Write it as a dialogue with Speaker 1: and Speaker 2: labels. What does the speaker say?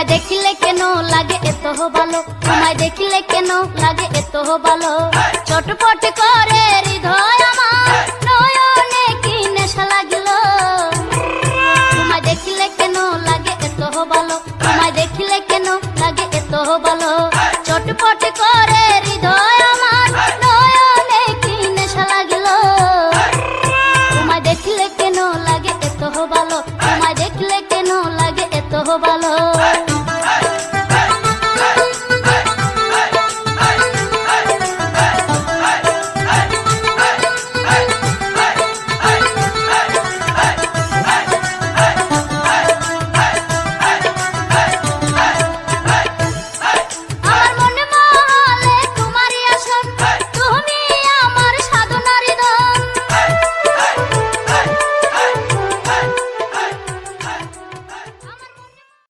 Speaker 1: তোমায় দেখিলে কেন লাগে এত ভালো, তোমায় দেখিলে কেন লাগে এত ভালো। চটপট করে হৃদয় আমার, নয়নে কি নেশা লাগিল। তোমায় দেখিলে কেন লাগে এত ভালো, তোমায় দেখিলে কেন লাগে এত ভালো। চটপট করে হৃদয় আমার, নয়নে কি নেশা লাগিল। তোমায় দেখিলে কেন লাগে এত ভালো, তোমায় দেখিলে কেন লাগে এত ভালো।